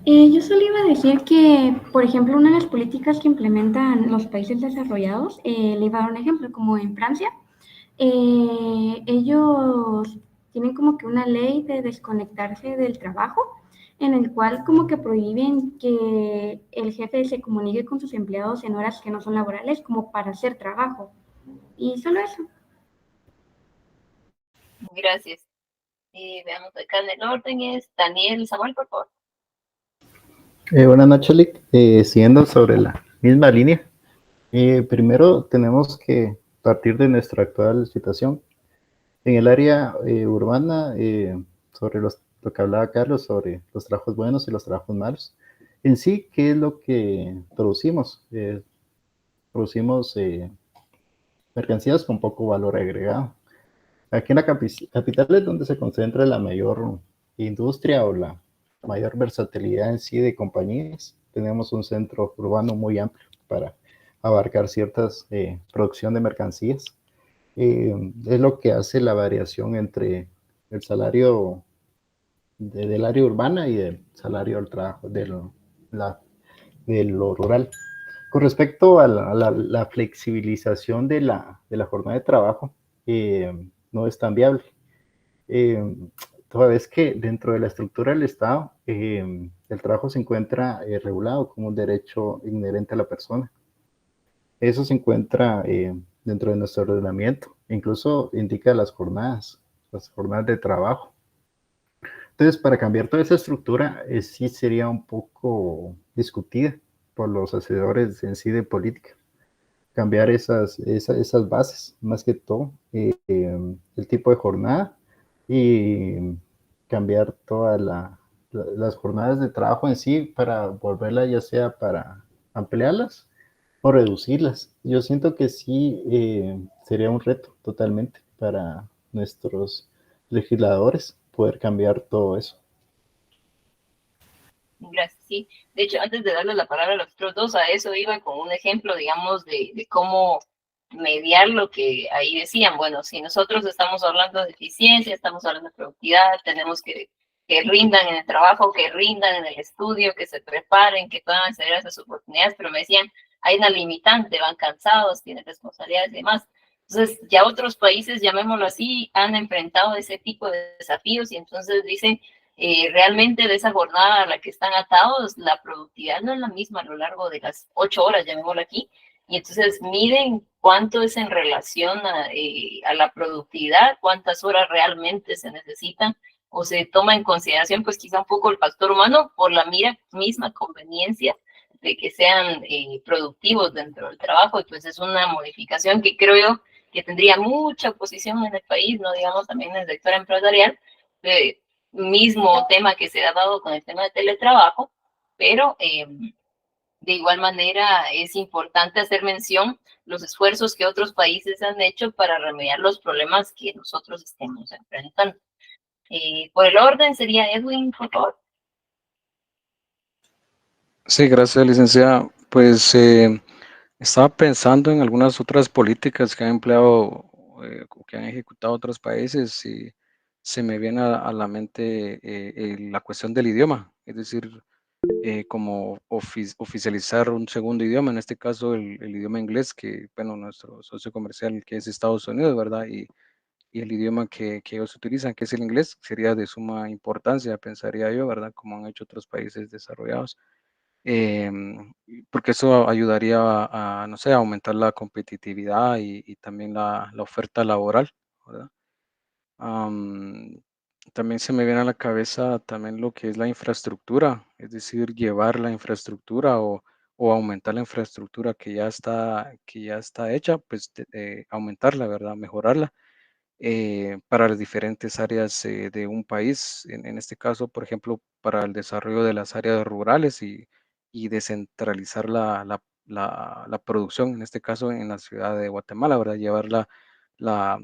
Yo solo iba a decir que, por ejemplo, una de las políticas que implementan los países desarrollados, le iba a dar un ejemplo, como en Francia, ellos tienen como que una ley de desconectarse del trabajo, en el cual como que prohíben que el jefe se comunique con sus empleados en horas que no son laborales, como para hacer trabajo. Y solo eso. Gracias. Veamos acá en el orden es Daniel Samuel, por favor. Buenas noches, Lick. Siguiendo sobre la misma línea, primero tenemos que partir de nuestra actual situación. En el área urbana, sobre lo que hablaba Carlos, sobre los trabajos buenos y los trabajos malos. En sí, ¿qué es lo que producimos? Producimos mercancías con poco valor agregado. Aquí en la capital es donde se concentra la mayor industria o la mayor versatilidad en sí de compañías. Tenemos un centro urbano muy amplio para abarcar ciertas producción de mercancías. Es lo que hace la variación entre el salario del área urbana y el salario del trabajo de lo rural. Con respecto a la flexibilización de la jornada de trabajo, no es tan viable. Toda vez que dentro de la estructura del Estado, el trabajo se encuentra regulado como un derecho inherente a la persona. Eso se encuentra dentro de nuestro ordenamiento, incluso indica las jornadas de trabajo. Entonces, para cambiar toda esa estructura, sí sería un poco discutida por los hacedores en sí de política. Cambiar esas bases, más que todo, el tipo de jornada y cambiar todas las jornadas de trabajo en sí para volverlas ya sea para ampliarlas o reducirlas. Yo siento que sí sería un reto totalmente para nuestros legisladores poder cambiar todo eso. Gracias, sí. De hecho, antes de darle la palabra a los otros dos, a eso iba con un ejemplo, digamos, de cómo mediar lo que ahí decían. Bueno, si nosotros estamos hablando de eficiencia, estamos hablando de productividad, tenemos que rindan en el trabajo, que rindan en el estudio, que se preparen, que puedan acceder a esas oportunidades, pero me decían, hay una limitante, van cansados, tienen responsabilidades y demás. Entonces, ya otros países, llamémoslo así, han enfrentado ese tipo de desafíos y entonces dicen, realmente de esa jornada a la que están atados, la productividad no es la misma a lo largo de las 8 horas, llamémoslo aquí, y entonces miden cuánto es en relación a la productividad, cuántas horas realmente se necesitan, o se toma en consideración pues quizá un poco el factor humano por la misma conveniencia de que sean productivos dentro del trabajo, y pues es una modificación que creo yo que tendría mucha oposición en el país, no digamos también en el sector empresarial, mismo tema que se ha dado con el tema de teletrabajo, pero de igual manera es importante hacer mención los esfuerzos que otros países han hecho para remediar los problemas que nosotros estemos enfrentando. Por el orden sería Edwin, por favor. Sí, gracias, licenciada. Pues estaba pensando en algunas otras políticas que han empleado, que han ejecutado otros países y se me viene a la mente la cuestión del idioma, es decir, como oficializar un segundo idioma, en este caso el idioma inglés, que, bueno, nuestro socio comercial que es Estados Unidos, ¿verdad? Y el idioma que ellos utilizan, que es el inglés, sería de suma importancia, pensaría yo, ¿verdad? Como han hecho otros países desarrollados. Porque eso ayudaría no sé, a aumentar la competitividad y también la oferta laboral, ¿verdad? También se me viene a la cabeza también lo que es la infraestructura, es decir, llevar la infraestructura o aumentar la infraestructura que ya está hecha, pues aumentarla, ¿verdad? Mejorarla para las diferentes áreas de un país. En este caso, por ejemplo, para el desarrollo de las áreas rurales y descentralizar la producción, en este caso en la ciudad de Guatemala, ¿verdad? Llevar la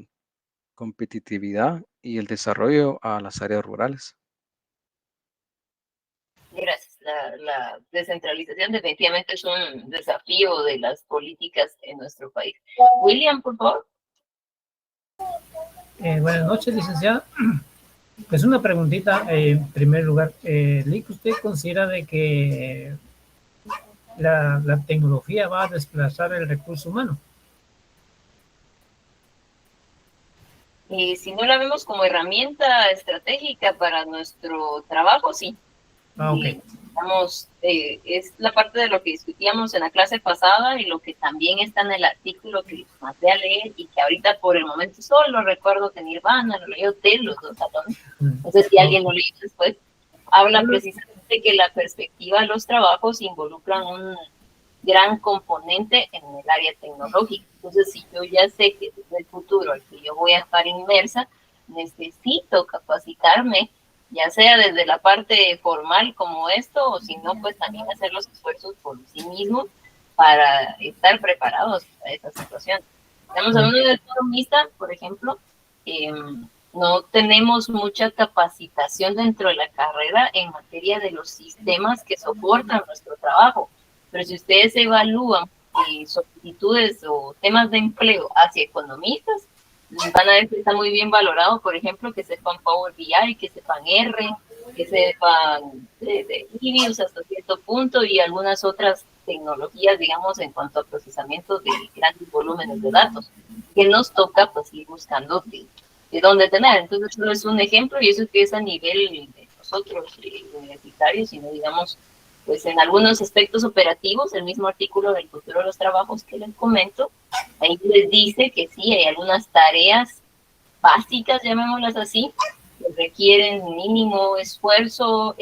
competitividad y el desarrollo a las áreas rurales. Gracias. La descentralización definitivamente es un desafío de las políticas en nuestro país. William, por favor. Buenas noches, licenciada. Pues una preguntita en primer lugar. Lick, ¿usted considera de que la tecnología va a desplazar el recurso humano? Si no la vemos como herramienta estratégica para nuestro trabajo, sí. Ok. Es la parte de lo que discutíamos en la clase pasada y lo que también está en el artículo que les mandé a leer y que ahorita por el momento solo recuerdo que Nirvana lo leyó de los dos atones. No sé si alguien lo leyó después. Habla precisamente que la perspectiva de los trabajos involucran un gran componente en el área tecnológica. Entonces, si yo ya sé que es el futuro al que yo voy a estar inmersa, necesito capacitarme, ya sea desde la parte formal como esto, o si no, pues también hacer los esfuerzos por sí mismo para estar preparados para esta situación. Estamos hablando de economista, por ejemplo, no tenemos mucha capacitación dentro de la carrera en materia de los sistemas que soportan nuestro trabajo. Pero si ustedes evalúan solicitudes o temas de empleo hacia economistas, van a ver que está muy bien valorado, por ejemplo, que sepan Power BI, que sepan R, que sepan de IBIOS hasta cierto punto y algunas otras tecnologías, digamos, en cuanto a procesamiento de grandes volúmenes de datos, que nos toca pues ir buscando de dónde tener. Entonces, solo es un ejemplo y eso que es a nivel de nosotros universitarios, sino digamos, pues en algunos aspectos operativos, el mismo artículo del futuro de los trabajos que les comento, ahí les dice que sí, hay algunas tareas básicas, llamémoslas así, que requieren mínimo esfuerzo,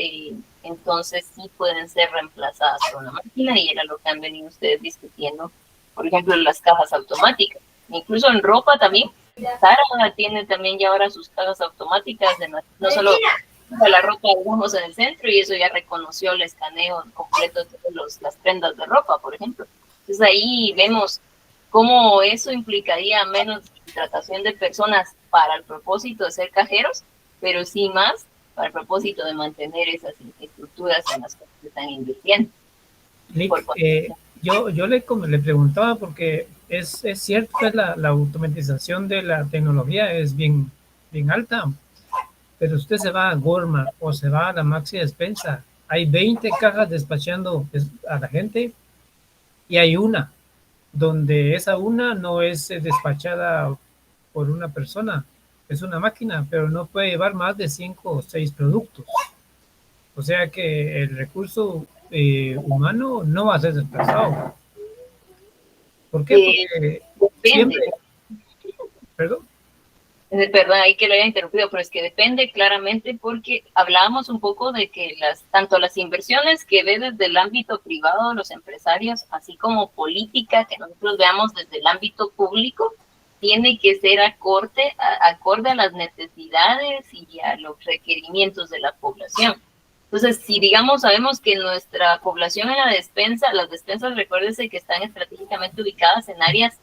entonces sí pueden ser reemplazadas por una máquina y era lo que han venido ustedes discutiendo, por ejemplo, las cajas automáticas. Incluso en ropa también, Zara tiene también ya ahora sus cajas automáticas, no solo la ropa, digamos, en el centro y eso ya reconoció el escaneo completo de las prendas de ropa, por ejemplo. Entonces ahí vemos cómo eso implicaría menos contratación de personas para el propósito de ser cajeros, pero sí más para el propósito de mantener esas infraestructuras en las que se están invirtiendo. Yo le preguntaba porque es cierto que la automatización de la tecnología es bien alta, pero usted se va a Walmart o se va a la Maxi Despensa, hay 20 cajas despachando a la gente y hay una donde esa una no es despachada por una persona, es una máquina, pero no puede llevar más de 5 o 6 productos. O sea que el recurso humano no va a ser desplazado. ¿Por qué? Porque siempre... ¿Perdón? Perdón, ahí que lo haya interrumpido, pero es que depende claramente porque hablábamos un poco de que tanto las inversiones que ve desde el ámbito privado los empresarios, así como política que nosotros veamos desde el ámbito público, tiene que ser acorde a las necesidades y a los requerimientos de la población. Entonces, si digamos, sabemos que nuestra población en las despensas, recuérdense que están estratégicamente ubicadas en áreas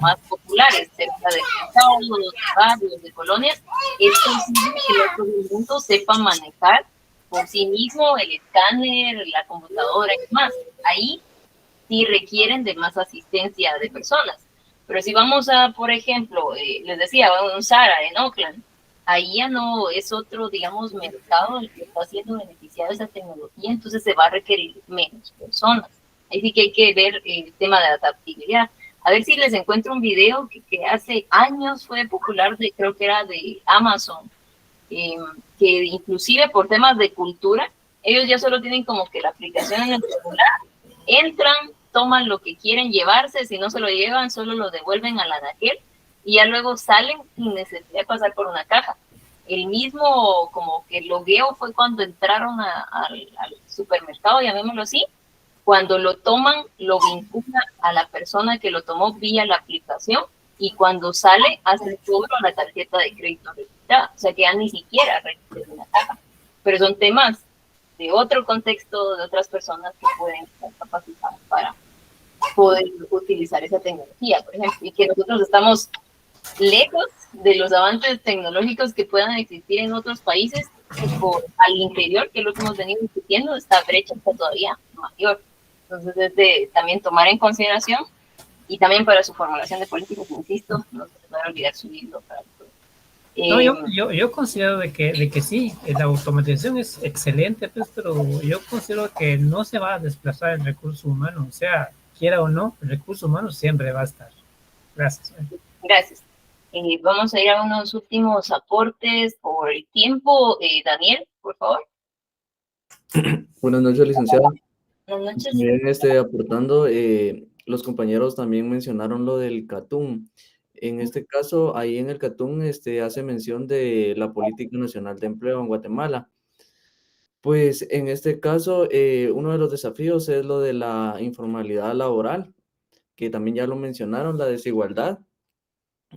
más populares, cerca de mercados, de barrios, de colonias, es posible que todo el mundo sepa manejar por sí mismo el escáner, la computadora y demás. Ahí sí requieren de más asistencia de personas. Pero si vamos a, por ejemplo, les decía, un Zara en Oakland, ahí ya no es otro, digamos, mercado el que está siendo beneficiado de esa tecnología, entonces se va a requerir menos personas. Ahí sí que hay que ver el tema de adaptabilidad. A ver si les encuentro un video que hace años fue popular, creo que era de Amazon, que inclusive por temas de cultura, ellos ya solo tienen como que la aplicación en el celular, entran, toman lo que quieren llevarse, si no se lo llevan, solo lo devuelven a la anaquel, y ya luego salen sin necesidad de pasar por una caja. El mismo como que logueo fue cuando entraron al supermercado, llamémoslo así. Cuando lo toman, lo vincula a la persona que lo tomó vía la aplicación, y cuando sale, hace el cobro a la tarjeta de crédito registrada. O sea que ya ni siquiera registra una caja. Pero son temas de otro contexto, de otras personas que pueden estar capacitadas para poder utilizar esa tecnología, por ejemplo, y que nosotros estamos lejos de los avances tecnológicos que puedan existir en otros países, al interior, que es lo que hemos venido discutiendo, esta brecha está todavía mayor. Entonces es de también tomar en consideración, y también para su formulación de políticas, insisto, no se van a olvidar subirlo para todo. No, yo considero de que sí, la automatización es excelente, pues, pero yo considero que no se va a desplazar el recurso humano, o sea, quiera o no, el recurso humano siempre va a estar. Gracias. Gracias. Vamos a ir a unos últimos aportes por el tiempo. Daniel, por favor. Buenas noches, licenciada. Buenas noches. También aportando, los compañeros también mencionaron lo del CATUM. En este caso, ahí en el CATUM hace mención de la Política Nacional de Empleo en Guatemala. Pues en este caso, uno de los desafíos es lo de la informalidad laboral, que también ya lo mencionaron, la desigualdad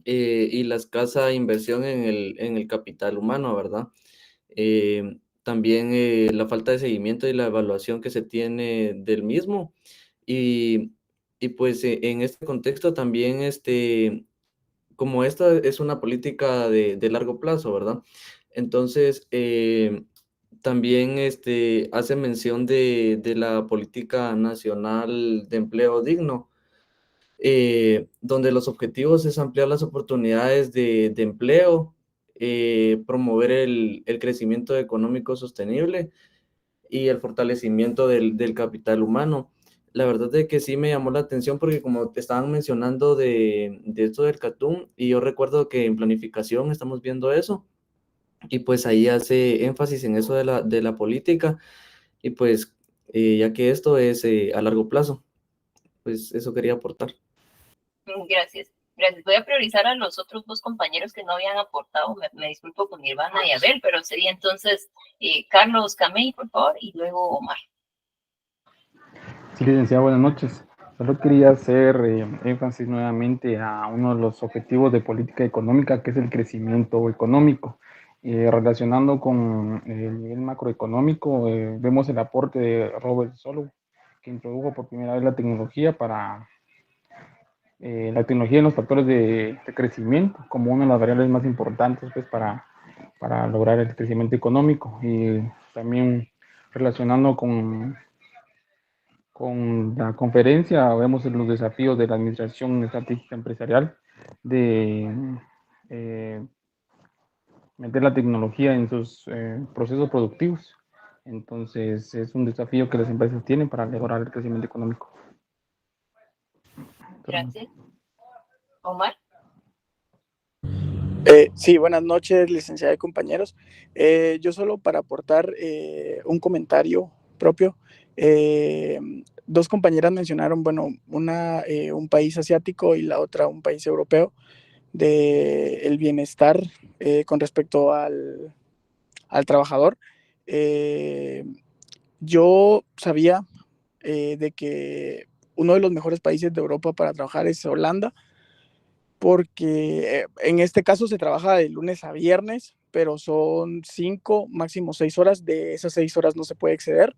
y la escasa inversión en el capital humano, ¿verdad? También la falta de seguimiento y la evaluación que se tiene del mismo. Y pues en este contexto también, como esta es una política de largo plazo, ¿verdad? Entonces, también hace mención de la Política Nacional de Empleo Digno, donde los objetivos es ampliar las oportunidades de empleo, promover el crecimiento económico sostenible y el fortalecimiento del capital humano. La verdad es que sí me llamó la atención porque como te estaban mencionando de esto del CATUM, y yo recuerdo que en planificación estamos viendo eso, y pues ahí hace énfasis en eso de la política, y pues ya que esto es a largo plazo, pues eso quería aportar. Gracias. Gracias. Voy a priorizar a los otros dos compañeros que no habían aportado. Me disculpo con Nirvana y Abel, pero sería entonces Carlos Camey, por favor, y luego Omar. Sí, licenciada, buenas noches. Solo quería hacer énfasis nuevamente a uno de los objetivos de política económica, que es el crecimiento económico. Relacionando con el nivel macroeconómico, vemos el aporte de Robert Solow, que introdujo por primera vez la tecnología en los factores de crecimiento como una de las variables más importantes, pues, para lograr el crecimiento económico. Y también relacionando con la conferencia, vemos los desafíos de la administración estratégica empresarial de meter la tecnología en sus procesos productivos. Entonces, es un desafío que las empresas tienen para lograr el crecimiento económico. Gracias. Omar. Sí, buenas noches, licenciada y compañeros. Yo solo para aportar un comentario propio. Dos compañeras mencionaron, bueno, una un país asiático y la otra un país europeo, del bienestar con respecto al trabajador. Yo sabía de que uno de los mejores países de Europa para trabajar es Holanda, porque en este caso se trabaja de lunes a viernes, pero son 5, máximo 6 horas. De esas 6 horas no se puede exceder.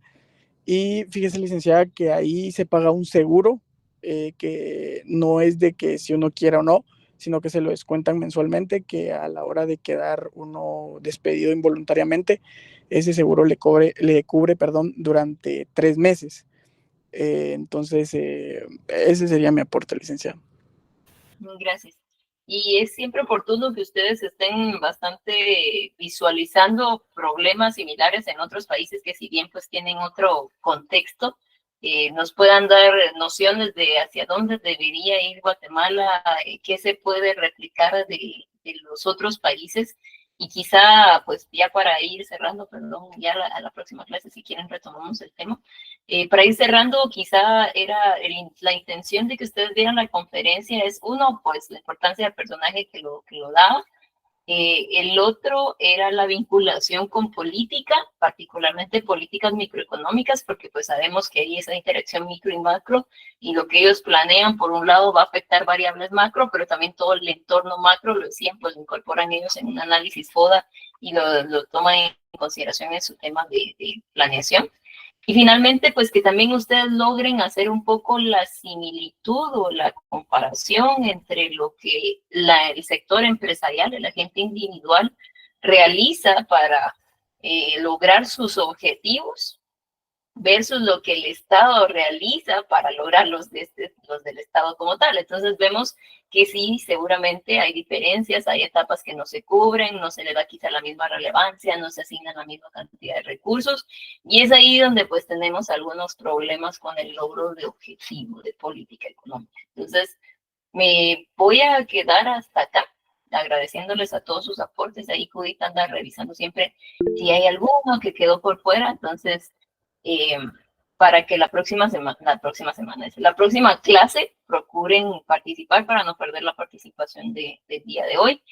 Y fíjese, licenciada, que ahí se paga un seguro que no es de que si uno quiera o no, sino que se lo descuentan mensualmente, que a la hora de quedar uno despedido involuntariamente, ese seguro le cubre durante 3 meses. Entonces, ese sería mi aporte, licenciada. Gracias. y es siempre oportuno que ustedes estén bastante visualizando problemas similares en otros países que si bien pues tienen otro contexto, nos puedan dar nociones de hacia dónde debería ir Guatemala, qué se puede replicar de los otros países. Y quizá, pues ya para ir cerrando, perdón, ya a la próxima clase, si quieren retomamos el tema. Para ir cerrando, quizá era la intención de que ustedes vieran la conferencia es uno, pues la importancia del personaje que lo daba. El otro era la vinculación con política, particularmente políticas microeconómicas, porque pues sabemos que hay esa interacción micro y macro, y lo que ellos planean, por un lado, va a afectar variables macro, pero también todo el entorno macro, lo decían, pues lo incorporan ellos en un análisis FODA y lo toman en consideración en su tema de planeación. Y finalmente, pues que también ustedes logren hacer un poco la similitud o la comparación entre lo que el sector empresarial, el agente individual, realiza para lograr sus objetivos versus lo que el Estado realiza para lograr los del Estado como tal. Entonces vemos que sí, seguramente hay diferencias, hay etapas que no se cubren, no se le da quizá la misma relevancia, no se asignan la misma cantidad de recursos, y es ahí donde pues tenemos algunos problemas con el logro de objetivo de política económica. Entonces, me voy a quedar hasta acá, agradeciéndoles a todos sus aportes. Ahí Judith anda revisando siempre si hay alguno que quedó por fuera, entonces para que la próxima clase procuren participar para no perder la participación del día de hoy.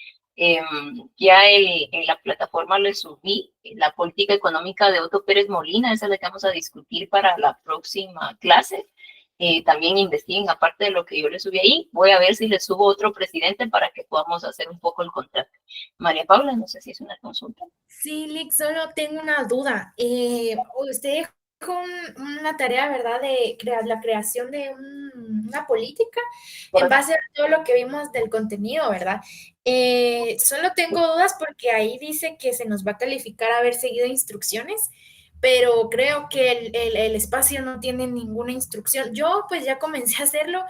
Ya en la plataforma les subí la política económica de Otto Pérez Molina, esa es la que vamos a discutir para la próxima clase. También investiguen, aparte de lo que yo les subí ahí, voy a ver si les subo otro presidente para que podamos hacer un poco el contrato. María Paula, no sé si es una consulta. Sí, Lick, solo tengo una duda. Usted una tarea, ¿verdad?, de la creación de una política en base a todo lo que vimos del contenido, ¿verdad? Solo tengo dudas porque ahí dice que se nos va a calificar haber seguido instrucciones, pero creo que el espacio no tiene ninguna instrucción. Yo pues ya comencé a hacerlo,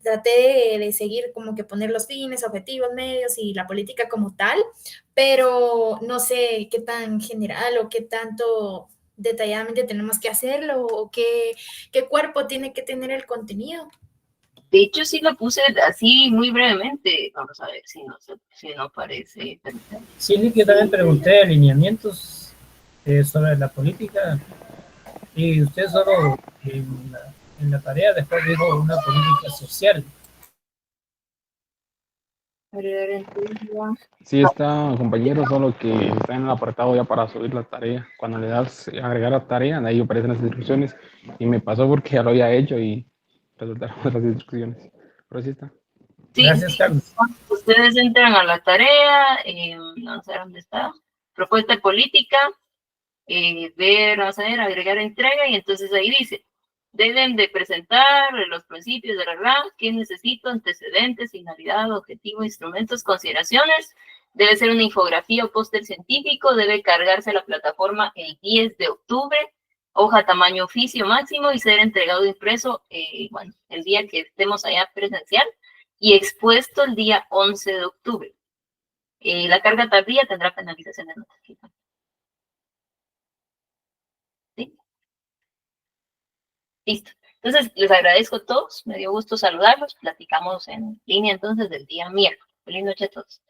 traté de seguir como que poner los fines, objetivos, medios y la política como tal, pero no sé qué tan general o qué tanto detalladamente tenemos que hacerlo o qué cuerpo tiene que tener el contenido. De hecho, sí lo puse así muy brevemente. Vamos a ver si no parece. Sí, yo también pregunté alineamientos sobre la política y usted solo en la tarea después dijo una política social. Sí está, compañero, solo que está en el apartado ya para subir la tarea. Cuando le das agregar la tarea, ahí aparecen las instrucciones y me pasó porque ya lo había hecho y resultaron las instrucciones. Pero sí está. Sí, gracias, Carlos. Ustedes entran a la tarea, no sé dónde está, propuesta política, vamos a ver, agregar entrega, y entonces ahí dice, deben de presentar los principios de la RAN, qué necesito, antecedentes, finalidad, objetivo, instrumentos, consideraciones, debe ser una infografía o póster científico, debe cargarse a la plataforma el 10 de octubre, hoja tamaño oficio máximo y ser entregado impreso, bueno, el día que estemos allá presencial y expuesto el día 11 de octubre. La carga tardía tendrá penalización de notas. ¿Sí? Listo. Entonces, les agradezco a todos, me dio gusto saludarlos, platicamos en línea entonces del día miércoles. Feliz noche a todos.